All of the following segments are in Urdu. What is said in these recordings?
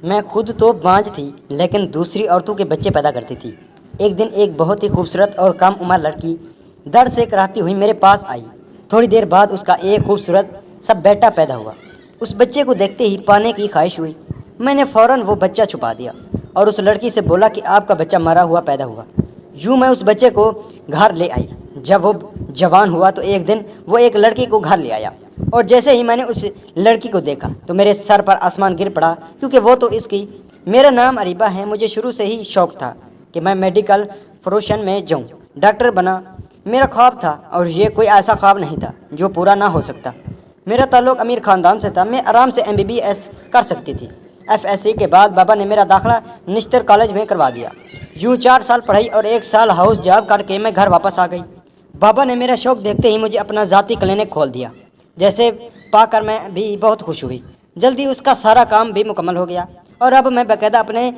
میں خود تو بانجھ تھی لیکن دوسری عورتوں کے بچے پیدا کرتی تھی۔ ایک دن ایک بہت ہی خوبصورت اور کم عمر لڑکی درد سے کراہتی ہوئی میرے پاس آئی۔ تھوڑی دیر بعد اس کا ایک خوبصورت سا بیٹا پیدا ہوا۔ اس بچے کو دیکھتے ہی پانے کی خواہش ہوئی۔ میں نے فوراً وہ بچہ چھپا دیا اور اس لڑکی سے بولا کہ آپ کا بچہ مرا ہوا پیدا ہوا۔ یوں میں اس بچے کو گھر لے آئی۔ جب وہ جوان ہوا تو ایک دن وہ ایک لڑکی کو گھر لے آیا اور جیسے ہی میں نے اس لڑکی کو دیکھا تو میرے سر پر آسمان گر پڑا، کیونکہ وہ تو اس کی۔ میرا نام اریبہ ہے۔ مجھے شروع سے ہی شوق تھا کہ میں میڈیکل پروفیشن میں جاؤں، ڈاکٹر بنا میرا خواب تھا، اور یہ کوئی ایسا خواب نہیں تھا جو پورا نہ ہو سکتا۔ میرا تعلق امیر خاندان سے تھا۔ میں آرام سے MBBS کر سکتی تھی۔ FSC کے بعد بابا نے میرا داخلہ نشتر کالج میں کروا دیا۔ یوں 4 سال پڑھائی اور 1 سال ہاؤس جاب کر کے میں گھر واپس آ گئی۔ بابا نے میرا شوق دیکھتے ہی مجھے اپنا ذاتی کلینک کھول دیا، جیسے پا کر میں بھی بہت خوش ہوئی۔ جلدی اس کا سارا کام بھی مکمل ہو گیا اور اب میں باقاعدہ اپنے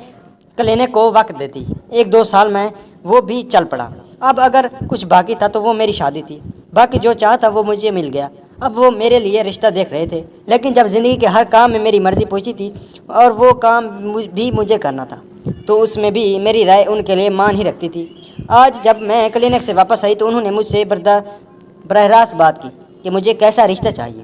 کلینک کو وقت دیتی۔ 1-2 سال میں وہ بھی چل پڑا۔ اب اگر کچھ باقی تھا تو وہ میری شادی تھی۔ باقی جو چاہا تھا وہ مجھے مل گیا۔ اب وہ میرے لیے رشتہ دیکھ رہے تھے، لیکن جب زندگی کے ہر کام میں میری مرضی پہنچی تھی اور وہ کام بھی مجھے کرنا تھا تو اس میں بھی میری رائے ان کے لیے مان ہی رکھتی تھی۔ آج جب میں کلینک سے واپس آئی تو انہوں نے مجھ سے براہ راست بات کی کہ مجھے کیسا رشتہ چاہیے۔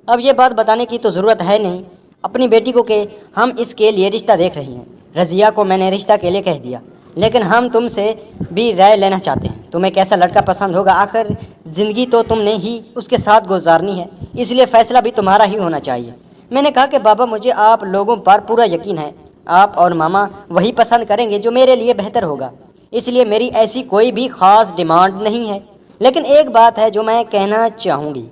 اب یہ بات بتانے کی تو ضرورت ہے نہیں اپنی بیٹی کو کہ ہم اس کے لیے رشتہ دیکھ رہی ہیں۔ رضیہ کو میں نے رشتہ کے لیے کہہ دیا، لیکن ہم تم سے بھی رائے لینا چاہتے ہیں۔ تمہیں کیسا لڑکا پسند ہوگا؟ آخر زندگی تو تم نے ہی اس کے ساتھ گزارنی ہے، اس لیے فیصلہ بھی تمہارا ہی ہونا چاہیے۔ میں نے کہا کہ بابا مجھے آپ لوگوں پر پورا یقین ہے، آپ اور ماما وہی پسند کریں گے جو میرے لیے بہتر ہوگا، اس لیے میری ایسی کوئی بھی خاص ڈیمانڈ نہیں ہے۔ لیکن ایک بات ہے جو میں کہنا چاہوں گی،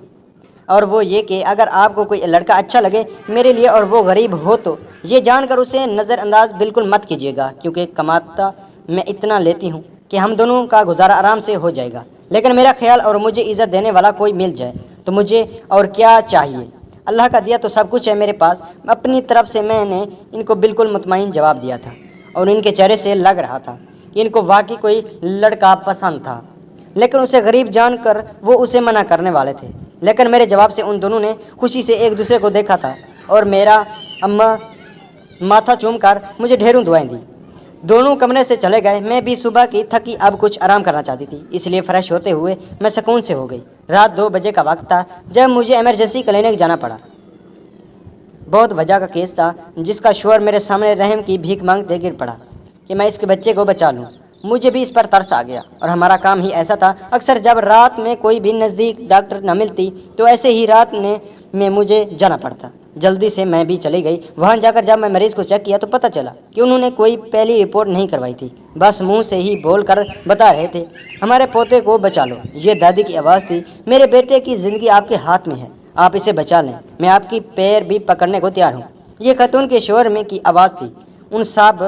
اور وہ یہ کہ اگر آپ کو کوئی لڑکا اچھا لگے میرے لیے اور وہ غریب ہو تو یہ جان کر اسے نظر انداز بالکل مت کیجیے گا، کیونکہ کماتا میں اتنا لیتی ہوں کہ ہم دونوں کا گزارا آرام سے ہو جائے گا۔ لیکن میرا خیال اور مجھے عزت دینے والا کوئی مل جائے تو مجھے اور کیا چاہیے؟ اللہ کا دیا تو سب کچھ ہے میرے پاس۔ اپنی طرف سے میں نے ان کو بالکل مطمئن جواب دیا تھا اور ان کے چہرے سے لگ رہا تھا کہ ان کو واقعی کوئی لڑکا پسند تھا، لیکن اسے غریب جان کر وہ اسے منع کرنے والے تھے۔ لیکن میرے جواب سے ان دونوں نے خوشی سے ایک دوسرے کو دیکھا تھا اور میرا اماں ماتھا چوم کر مجھے ڈھیروں دعائیں دی۔ دونوں کمرے سے چلے گئے۔ میں بھی صبح کی تھکی اب کچھ آرام کرنا چاہتی تھی، اس لیے فریش ہوتے ہوئے میں سکون سے ہو گئی۔ رات 2 بجے کا وقت تھا جب مجھے ایمرجنسی کلینک جانا پڑا۔ بہت وجہ کا کیس تھا جس کا شوہر میرے سامنے رحم کی بھیک مانگتے گر پڑا کہ میں اس کے بچے کو بچا لوں۔ مجھے بھی اس پر ترس آ گیا، اور ہمارا کام ہی ایسا تھا۔ اکثر جب رات میں کوئی بھی نزدیک ڈاکٹر نہ ملتی تو ایسے ہی رات میں مجھے جانا پڑتا۔ جلدی سے میں بھی چلی گئی۔ وہاں جا کر جب میں مریض کو چیک کیا تو پتہ چلا کہ انہوں نے کوئی پہلی رپورٹ نہیں کروائی تھی، بس منہ سے ہی بول کر بتا رہے تھے ہمارے پوتے کو بچا لو۔ یہ دادی کی آواز تھی، میرے بیٹے کی زندگی آپ کے ہاتھ میں ہے، آپ اسے بچا لیں، میں آپ کی پیر بھی پکڑنے کو تیار ہوں۔ یہ خاتون کے شوہر میں کی آواز تھی۔ ان سب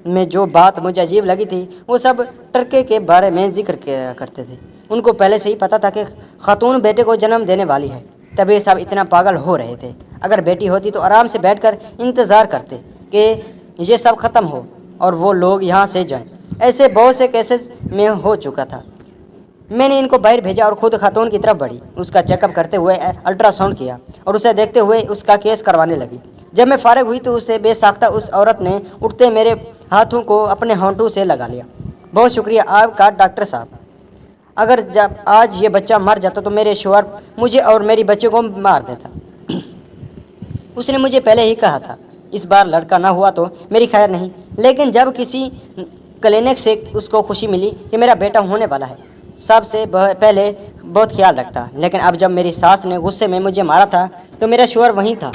میں جو بات مجھے عجیب لگی تھی وہ سب ٹرکے کے بارے میں ذکر کیا کرتے تھے۔ ان کو پہلے سے ہی پتہ تھا کہ خاتون بیٹے کو جنم دینے والی ہے، تب یہ سب اتنا پاگل ہو رہے تھے۔ اگر بیٹی ہوتی تو آرام سے بیٹھ کر انتظار کرتے کہ یہ سب ختم ہو اور وہ لوگ یہاں سے جائیں۔ ایسے بہت سے کیسز میں ہو چکا تھا۔ میں نے ان کو باہر بھیجا اور خود خاتون کی طرف بڑھی، اس کا چیک اپ کرتے ہوئے الٹرا ساؤنڈ کیا اور اسے دیکھتے ہوئے اس کا کیس کروانے لگی۔ جب میں فارغ ہوئی تو اسے بے ساختہ اس عورت نے اٹھتے میرے ہاتھوں کو اپنے ہونٹوں سے لگا لیا۔ بہت شکریہ آپ کا ڈاکٹر صاحب، اگر جب آج یہ بچہ مر جاتا تو میرے شوہر مجھے اور میری بچے کو مار دیتا۔ اس نے مجھے پہلے ہی کہا تھا اس بار لڑکا نہ ہوا تو میری خیر نہیں، لیکن جب کسی کلینک سے اس کو خوشی ملی کہ میرا بیٹا ہونے والا ہے سب سے پہلے بہت خیال رکھتا۔ لیکن اب جب میری ساس نے غصے میں مجھے مارا تھا تو میرا شوہر وہیں تھا۔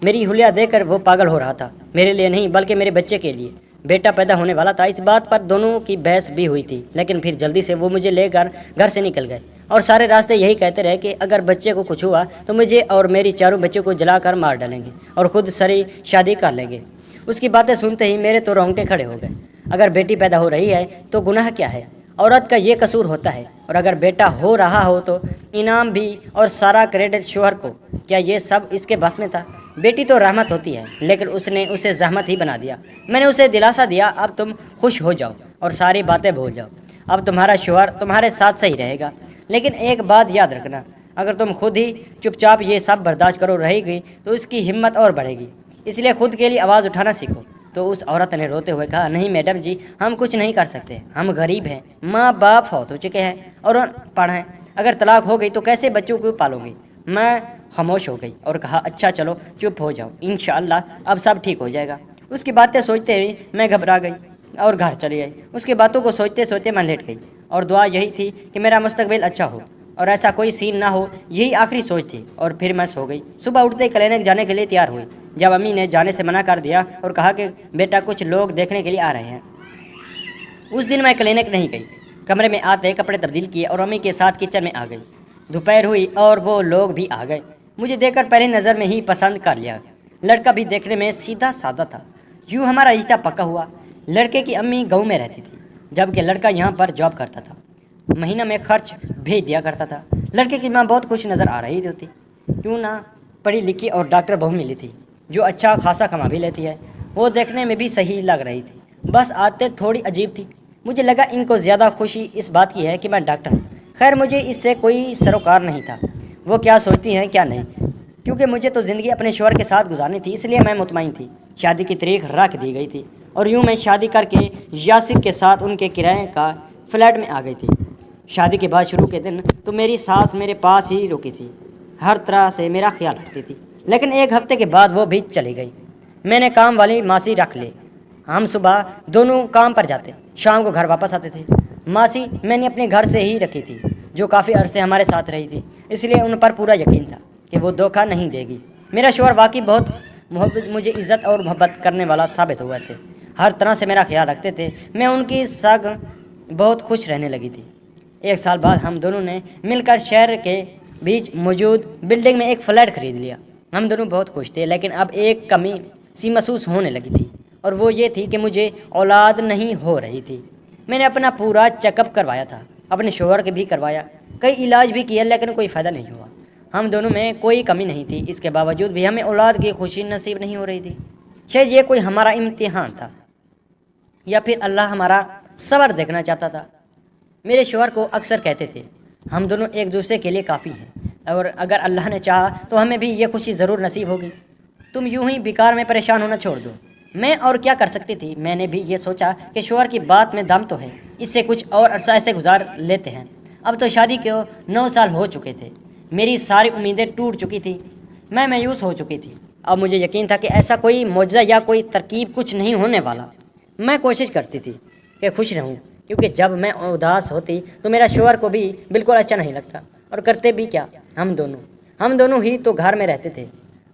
میری حلیہ دیکھ کر وہ پاگل ہو رہا تھا، میرے لیے نہیں بلکہ میرے بچے کے لیے۔ بیٹا پیدا ہونے والا تھا، اس بات پر دونوں کی بحث بھی ہوئی تھی، لیکن پھر جلدی سے وہ مجھے لے کر گھر سے نکل گئے اور سارے راستے یہی کہتے رہے کہ اگر بچے کو کچھ ہوا تو مجھے اور میری چاروں بچوں کو جلا کر مار ڈالیں گے اور خود سری شادی کر لیں گے۔ اس کی باتیں سنتے ہی میرے تو رونگٹے کھڑے ہو گئے۔ اگر بیٹی پیدا ہو رہی ہے تو گناہ کیا ہے؟ عورت کا یہ قصور ہوتا ہے، اور اگر بیٹا ہو رہا ہو تو انعام بھی اور سارا کریڈٹ شوہر کو۔ کیا یہ سب اس کے بس میں تھا؟ بیٹی تو رحمت ہوتی ہے، لیکن اس نے اسے زحمت ہی بنا دیا۔ میں نے اسے دلاسا دیا اب تم خوش ہو جاؤ اور ساری باتیں بھول جاؤ، اب تمہارا شوہر تمہارے ساتھ صحیح رہے گا۔ لیکن ایک بات یاد رکھنا، اگر تم خود ہی چپ چاپ یہ سب برداشت کرو رہے گی تو اس کی ہمت اور بڑھے گی۔ اس لیے خود کے لیے آواز اٹھانا سیکھو۔ تو اس عورت نے روتے ہوئے کہا، نہیں میڈم جی، ہم کچھ نہیں کر سکتے، ہم غریب ہیں، ماں باپ فوت ہو چکے ہیں اور پڑھ ہیں، اگر طلاق ہو گئی تو کیسے بچوں کو پالو گی؟ میں خاموش ہو گئی اور کہا، اچھا چلو چپ ہو جاؤ، انشاءاللہ اب سب ٹھیک ہو جائے گا۔ اس کی باتیں سوچتے ہوئے میں گھبرا گئی اور گھر چلی گئی۔ اس کی باتوں کو سوچتے سوچتے میں لیٹ گئی اور دعا یہی تھی کہ میرا مستقبل اچھا ہو اور ایسا کوئی سین نہ ہو، یہی آخری سوچ تھی، اور پھر میں سو گئی۔ صبح اٹھتے ہی کلینک جانے کے لیے تیار ہوئی، جب امی نے جانے سے منع کر دیا اور کہا کہ بیٹا کچھ لوگ دیکھنے کے لیے آ رہے ہیں، اس دن میں کلینک نہیں گئی۔ کمرے میں آتے کپڑے تبدیل کیے اور امی کے ساتھ کچن میں آ گئی۔ دوپہر ہوئی اور وہ لوگ بھی آ گئے۔ مجھے دیکھ کر پہلی نظر میں ہی پسند کر لیا۔ لڑکا بھی دیکھنے میں سیدھا سادہ تھا۔ یوں ہمارا رشتہ پکا ہوا۔ لڑکے کی امی گاؤں میں رہتی تھی جبکہ لڑکا یہاں پر جاب کرتا تھا، مہینہ میں خرچ بھیج دیا کرتا تھا۔ لڑکے کی ماں بہت خوش نظر آ رہی تھی، کیوں نہ پڑھی لکھی اور ڈاکٹر بہو ملی تھی جو اچھا خاصا کما بھی لیتی ہے۔ وہ دیکھنے میں بھی صحیح لگ رہی تھی، بس عادتیں تھوڑی عجیب تھی۔ مجھے لگا ان کو زیادہ خوشی اس بات کی ہے کہ میں ڈاکٹر ہوں۔ خیر مجھے اس سے کوئی سروکار نہیں تھا، وہ کیا سوچتی ہیں کیا نہیں، کیونکہ مجھے تو زندگی اپنے شوہر کے ساتھ گزارنی تھی، اس لیے میں مطمئن تھی۔ شادی کی تاریخ رکھ دی گئی تھی اور یوں میں شادی کر کے یاسر کے ساتھ ان کے کرائے کا فلیٹ میں آ گئی تھی۔ شادی کے بعد شروع کے دن تو میری ساس میرے پاس ہی رکی تھی، ہر طرح سے میرا خیال رکھتی تھی، لیکن ایک ہفتے کے بعد وہ بھی چلی گئی۔ میں نے کام والی ماسی رکھ لی۔ ہم صبح دونوں کام پر جاتے، شام کو گھر واپس آتے تھے۔ ماسی میں نے اپنے گھر سے ہی رکھی تھی، جو کافی عرصے ہمارے ساتھ رہی تھی، اس لیے ان پر پورا یقین تھا کہ وہ دھوکہ نہیں دے گی۔ میرا شوہر واقعی بہت مجھے عزت اور محبت کرنے والا ثابت ہوا تھے، ہر طرح سے میرا خیال رکھتے تھے۔ میں ان کی ساتھ بہت خوش رہنے لگی تھی۔ ایک سال بعد ہم دونوں نے مل کر شہر کے بیچ موجود بلڈنگ میں ایک فلیٹ خرید لیا۔ ہم دونوں بہت خوش تھے، لیکن اب ایک کمی سی محسوس ہونے لگی تھی، اور وہ یہ تھی کہ مجھے اولاد نہیں ہو رہی تھی۔ میں نے اپنا پورا چیک اپ کروایا تھا، اپنے شوہر کے بھی کروایا، کئی علاج بھی کیا، لیکن کوئی فائدہ نہیں ہوا۔ ہم دونوں میں کوئی کمی نہیں تھی، اس کے باوجود بھی ہمیں اولاد کی خوشی نصیب نہیں ہو رہی تھی۔ شاید یہ کوئی ہمارا امتحان تھا یا پھر اللہ ہمارا صبر دیکھنا چاہتا تھا۔ میرے شوہر کو اکثر کہتے تھے، ہم دونوں ایک دوسرے کے لیے کافی ہیں، اور اگر اللہ نے چاہا تو ہمیں بھی یہ خوشی ضرور نصیب ہوگی۔ تم یوں ہی بیکار میں پریشان ہونا چھوڑ دو۔ میں اور کیا کر سکتی تھی؟ میں نے بھی یہ سوچا کہ شوہر کی بات میں دم تو ہے، اس سے کچھ اور عرصہ ایسے گزار لیتے ہیں۔ اب تو شادی کو 9 سال ہو چکے تھے، میری ساری امیدیں ٹوٹ چکی تھیں، میں مایوس ہو چکی تھی۔ اب مجھے یقین تھا کہ ایسا کوئی معجزہ یا کوئی ترکیب کچھ نہیں ہونے والا۔ میں کوشش کرتی تھی کہ خوش رہوں، کیونکہ جب میں اداس ہوتی تو میرا شوہر کو بھی بالکل اچھا نہیں لگتا، اور کرتے بھی کیا، ہم دونوں ہی تو گھر میں رہتے تھے۔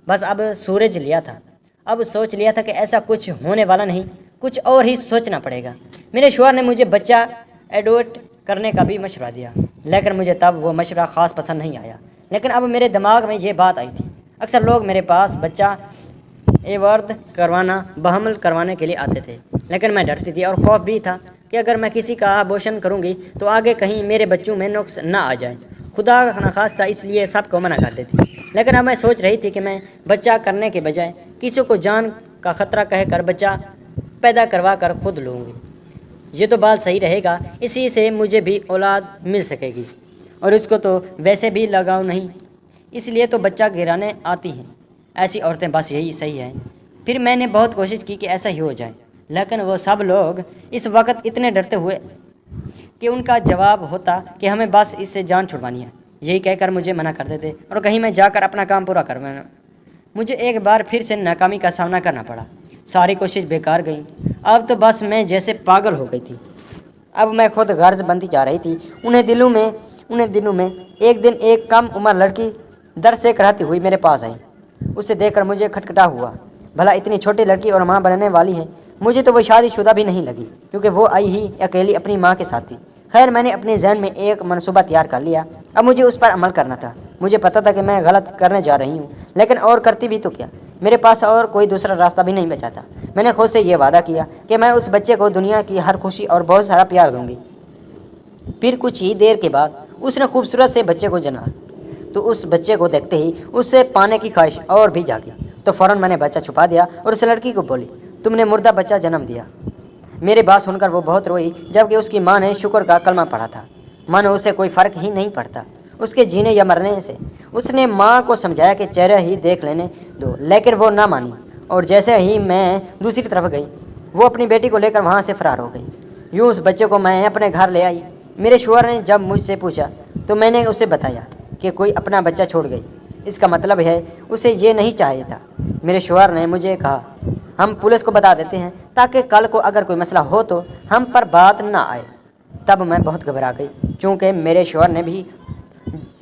بس اب سورج لیا تھا، اب سوچ لیا تھا کہ ایسا کچھ ہونے والا نہیں، کچھ اور ہی سوچنا پڑے گا۔ میرے شوہر نے مجھے بچہ ایڈوپٹ کرنے کا بھی مشورہ دیا، لیکن مجھے تب وہ مشورہ خاص پسند نہیں آیا۔ لیکن اب میرے دماغ میں یہ بات آئی تھی، اکثر لوگ میرے پاس بچہ ایوارد کروانا، بحمل کروانے کے لیے آتے تھے، لیکن میں ڈرتی تھی اور خوف بھی تھا کہ اگر میں کسی کا ابورشن کروں گی تو آگے کہیں میرے بچوں میں نقص نہ آ جائے۔ خدا نخواستہ اس لیے سب کو منع کر دیتی، لیکن اب میں سوچ رہی تھی کہ میں بچہ کرنے کے بجائے کسی کو جان کا خطرہ کہہ کر بچہ پیدا کروا کر خود لوں گی۔ یہ تو بات صحیح رہے گا، اسی سے مجھے بھی اولاد مل سکے گی، اور اس کو تو ویسے بھی لگاؤ نہیں، اس لیے تو بچہ گرانے آتی ہیں ایسی عورتیں، بس یہی صحیح ہے۔ پھر میں نے بہت کوشش کی کہ ایسا ہی ہو جائے، لیکن وہ سب لوگ اس وقت اتنے ڈرتے ہوئے کہ ان کا جواب ہوتا کہ ہمیں بس اس سے جان چھڑوانی ہے، یہی کہہ کر مجھے منع کر دیتے اور کہیں میں جا کر اپنا کام پورا کروانا۔ مجھے ایک بار پھر سے ناکامی کا سامنا کرنا پڑا، ساری کوشش بیکار گئی۔ اب تو بس میں جیسے پاگل ہو گئی تھی۔ اب میں خود غرض بنتی جا رہی تھی۔ انہیں دنوں میں ایک دن ایک کم عمر لڑکی در سے کراتی ہوئی میرے پاس آئی۔ اسے دیکھ کر مجھے کھٹکھٹا ہوا، بھلا اتنی چھوٹی لڑکی اور ماں بننے والی ہے۔ مجھے تو وہ شادی شدہ بھی نہیں لگی، کیونکہ وہ آئی ہی اکیلی اپنی ماں کے ساتھ تھی۔ خیر میں نے اپنے ذہن میں ایک منصوبہ تیار کر لیا، اب مجھے اس پر عمل کرنا تھا۔ مجھے پتہ تھا کہ میں غلط کرنے جا رہی ہوں، لیکن اور کرتی بھی تو کیا، میرے پاس اور کوئی دوسرا راستہ بھی نہیں بچا تھا۔ میں نے خود سے یہ وعدہ کیا کہ میں اس بچے کو دنیا کی ہر خوشی اور بہت سارا پیار دوں گی۔ پھر کچھ ہی دیر کے بعد اس نے خوبصورت سے بچے کو جنا، تو اس بچے کو دیکھتے ہی اس سے پانے کی خواہش اور بھی جاگی، تو فوراً میں نے بچہ چھپا دیا اور اس لڑکی کو بولی، تم نے مردہ بچہ جنم دیا۔ میری بات سن کر وہ بہت روئی، جبکہ اس کی ماں نے شکر کا کلمہ پڑھا تھا۔ ماں نے اسے کوئی فرق ہی نہیں پڑتا اس کے جینے یا مرنے سے۔ اس نے ماں کو سمجھایا کہ چہرہ ہی دیکھ لینے دو، لیکن وہ نہ مانی اور جیسے ہی میں دوسری طرف گئی وہ اپنی بیٹی کو لے کر وہاں سے فرار ہو گئی۔ یوں اس بچے کو میں اپنے گھر لے آئی۔ میرے شوہر نے جب مجھ سے پوچھا تو میں نے اسے بتایا کہ کوئی اپنا بچہ چھوڑ گئی، اس کا مطلب ہے اسے یہ نہیں چاہیے تھا۔ میرے شوہر نے مجھے کہا ہم پولیس کو بتا دیتے ہیں تاکہ کل کو اگر کوئی مسئلہ ہو تو ہم پر بات نہ آئے۔ تب میں بہت گھبرا گئی چونکہ میرے شوہر نے بھی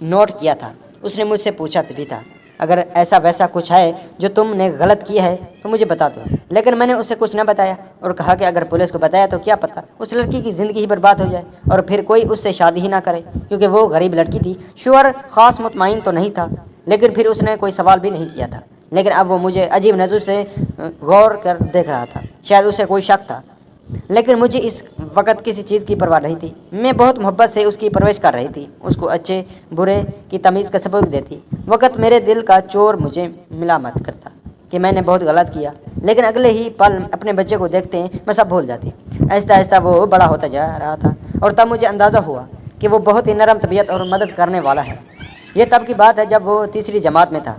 نوٹ کیا تھا۔ اس نے مجھ سے پوچھا بھی تھا اگر ایسا ویسا کچھ ہے جو تم نے غلط کیا ہے تو مجھے بتا دو، لیکن میں نے اسے کچھ نہ بتایا اور کہا کہ اگر پولیس کو بتایا تو کیا پتہ اس لڑکی کی زندگی ہی برباد ہو جائے اور پھر کوئی اس سے شادی ہی نہ کرے، کیونکہ وہ غریب لڑکی تھی۔ شوہر خاص مطمئن تو نہیں تھا لیکن پھر اس نے کوئی سوال بھی نہیں کیا تھا، لیکن اب وہ مجھے عجیب نظر سے غور کر دیکھ رہا تھا۔ شاید اسے کوئی شک تھا لیکن مجھے اس وقت کسی چیز کی پرواہ نہیں تھی۔ میں بہت محبت سے اس کی پرورش کر رہی تھی، اس کو اچھے برے کی تمیز کا سبق دیتی وقت میرے دل کا چور مجھے ملامت کرتا کہ میں نے بہت غلط کیا، لیکن اگلے ہی پل اپنے بچے کو دیکھتے ہیں میں سب بھول جاتی۔ آہستہ آہستہ وہ بڑا ہوتا جا رہا تھا اور تب مجھے اندازہ ہوا کہ وہ بہت ہی نرم طبیعت اور مدد کرنے والا ہے۔ یہ تب کی بات ہے جب وہ تیسری جماعت میں تھا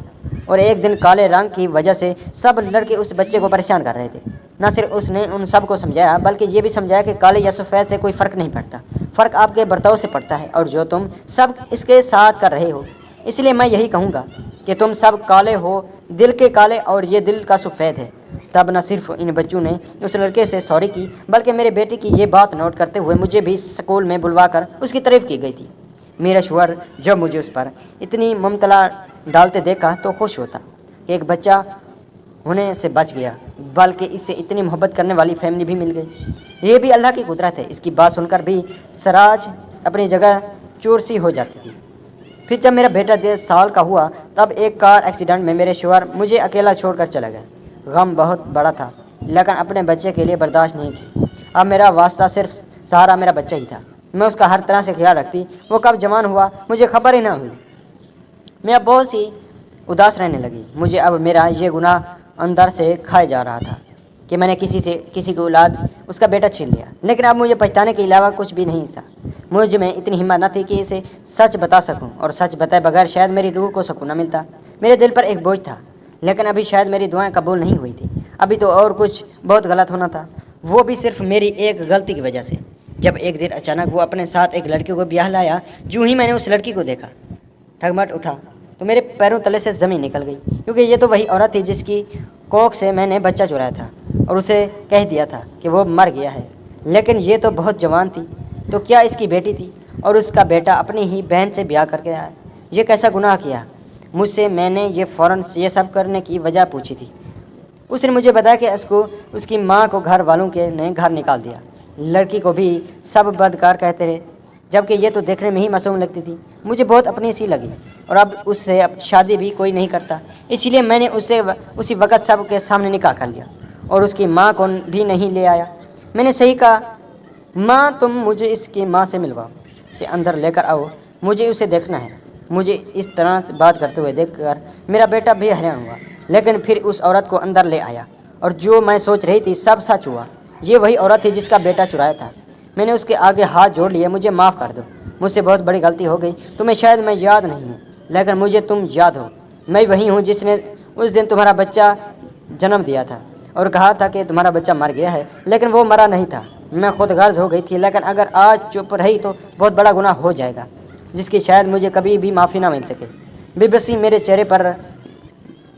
اور ایک دن کالے رنگ کی وجہ سے سب لڑکے اس بچے کو پریشان کر رہے تھے۔ نہ صرف اس نے ان سب کو سمجھایا بلکہ یہ بھی سمجھایا کہ کالے یا سفید سے کوئی فرق نہیں پڑتا، فرق آپ کے برتاؤ سے پڑتا ہے اور جو تم سب اس کے ساتھ کر رہے ہو۔ اس لیے میں یہی کہوں گا کہ تم سب کالے ہو، دل کے کالے اور یہ دل کا سفید ہے۔ تب نہ صرف ان بچوں نے اس لڑکے سے سوری کی بلکہ میرے بیٹے کی یہ بات نوٹ کرتے ہوئے مجھے بھی اسکول میں بلوا کر اس کی تعریف کی گئی تھی۔ میرا شوہر جب مجھے اس پر اتنی ممتلا ڈالتے دیکھا تو خوش ہوتا کہ ایک بچہ ہونے سے بچ گیا، بلکہ اس سے اتنی محبت کرنے والی فیملی بھی مل گئی۔ یہ بھی اللہ کی قدرت ہے۔ اس کی بات سن کر بھی سراج اپنی جگہ چور سی ہو جاتی تھی۔ پھر جب میرا بیٹا 10 سال کا ہوا تب ایک کار ایکسیڈنٹ میں میرے شوہر مجھے اکیلا چھوڑ کر چلا گیا۔ غم بہت بڑا تھا لیکن اپنے بچے کے لیے برداشت نہیں کی۔ اب میرا واسطہ صرف سہارا میرا بچہ ہی تھا۔ میں اس کا ہر طرح سے خیال رکھتی۔ وہ کب جوان ہوا مجھے خبر ہی نہ ہوئی۔ میں اب بہت سی اداس رہنے لگی۔ مجھے اب میرا یہ گناہ اندر سے کھائے جا رہا تھا کہ میں نے کسی کی اولاد اس کا بیٹا چھین لیا، لیکن اب مجھے پچھتانے کے علاوہ کچھ بھی نہیں تھا۔ مجھ میں اتنی ہمت نہ تھی کہ اسے سچ بتا سکوں اور سچ بتائے بغیر شاید میری روح کو سکون نہ ملتا۔ میرے دل پر ایک بوجھ تھا لیکن ابھی شاید میری دعائیں قبول نہیں ہوئی تھی۔ ابھی تو اور کچھ بہت غلط ہونا تھا، وہ بھی صرف میری ایک غلطی کی وجہ سے۔ جب ایک دن اچانک وہ اپنے ساتھ ایک لڑکی کو بیاہ لایا، جو ہی میں نے اس لڑکی کو دیکھا ٹھگمٹ اٹھا تو میرے پیروں تلے سے زمین نکل گئی، کیونکہ یہ تو وہی عورت تھی جس کی کوکھ سے میں نے بچہ چرایا تھا اور اسے کہہ دیا تھا کہ وہ مر گیا ہے، لیکن یہ تو بہت جوان تھی۔ تو کیا اس کی بیٹی تھی اور اس کا بیٹا اپنی ہی بہن سے بیاہ کر کے آیا؟ یہ کیسا گناہ کیا مجھ سے؟ میں نے فوراً یہ سب کرنے کی وجہ پوچھی تھی۔ اس نے مجھے بتایا کہ اس کی ماں کو گھر والوں کے نے گھر نکال دیا، لڑکی کو بھی سب بدکار کہتے رہے، جبکہ یہ تو دیکھنے میں ہی معصوم لگتی تھی۔ مجھے بہت اپنی سی لگی اور اب اس سے شادی بھی کوئی نہیں کرتا، اسی لیے میں نے اسے اسی وقت سب کے سامنے نکاح کر لیا اور اس کی ماں کو بھی نہیں لے آیا۔ میں نے صحیح کہا، ماں تم مجھے اس کی ماں سے ملواؤ، اسے اندر لے کر آؤ، مجھے اسے دیکھنا ہے۔ مجھے اس طرح سے بات کرتے ہوئے دیکھ کر میرا بیٹا بھی حیران ہوا، لیکن پھر اس عورت کو اندر لے آیا اور جو میں سوچ رہی تھی سب سچ ہوا۔ یہ وہی عورت تھی جس کا بیٹا چرایا تھا۔ میں نے اس کے آگے ہاتھ جوڑ لیے، مجھے معاف کر دو، مجھ سے بہت بڑی غلطی ہو گئی۔ تمہیں شاید میں یاد نہیں ہوں لیکن مجھے تم یاد ہو۔ میں وہی ہوں جس نے اس دن تمہارا بچہ جنم دیا تھا اور کہا تھا کہ تمہارا بچہ مر گیا ہے، لیکن وہ مرا نہیں تھا۔ میں خود غرض ہو گئی تھی، لیکن اگر آج چپ رہی تو بہت بڑا گناہ ہو جائے گا جس کی شاید مجھے کبھی بھی معافی نہ مل سکے۔ بے بسی میرے چہرے پر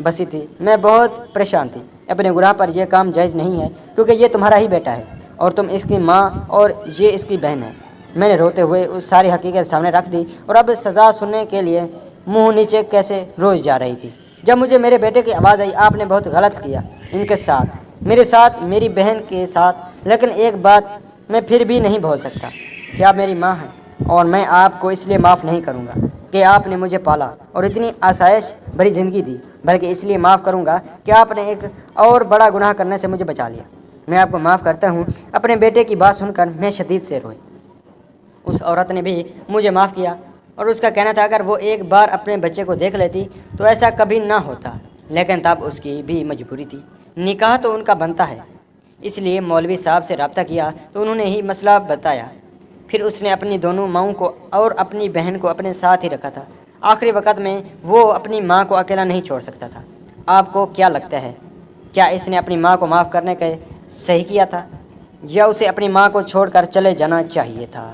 بسی تھی، میں بہت پریشان تھی۔ اپنے گناہ پر یہ کام جائز نہیں ہے کیونکہ یہ تمہارا ہی بیٹا ہے اور تم اس کی ماں اور یہ اس کی بہن ہے۔ میں نے روتے ہوئے اس ساری حقیقت سامنے رکھ دی اور اب سزا سننے کے لیے منہ نیچے کیسے روز جا رہی تھی جب مجھے میرے بیٹے کی آواز آئی، آپ نے بہت غلط کیا ان کے ساتھ، میرے ساتھ، میری بہن کے ساتھ، لیکن ایک بات میں پھر بھی نہیں بھول سکتا کہ آپ میری ماں ہیں اور میں آپ کو اس لیے معاف نہیں کروں گا کہ آپ نے مجھے پالا اور اتنی آسائش بھری زندگی دی، بلکہ اس لیے معاف کروں گا کہ آپ نے ایک اور بڑا گناہ کرنے سے مجھے بچا لیا۔ میں آپ کو معاف کرتا ہوں۔ اپنے بیٹے کی بات سن کر میں شدید سے روئی۔ اس عورت نے بھی مجھے معاف کیا اور اس کا کہنا تھا اگر وہ ایک بار اپنے بچے کو دیکھ لیتی تو ایسا کبھی نہ ہوتا، لیکن تب اس کی بھی مجبوری تھی، نکاح تو ان کا بنتا ہے۔ اس لیے مولوی صاحب سے رابطہ کیا تو انہوں نے ہی مسئلہ بتایا۔ پھر اس نے اپنی دونوں ماؤں کو اور اپنی بہن کو اپنے ساتھ ہی رکھا تھا۔ آخری وقت میں وہ اپنی ماں کو اکیلا نہیں چھوڑ سکتا تھا۔ آپ کو کیا لگتا ہے کیا اس نے اپنی ماں کو معاف کرنے کا صحیح کیا تھا یا اسے اپنی ماں کو چھوڑ کر چلے جانا چاہیے تھا؟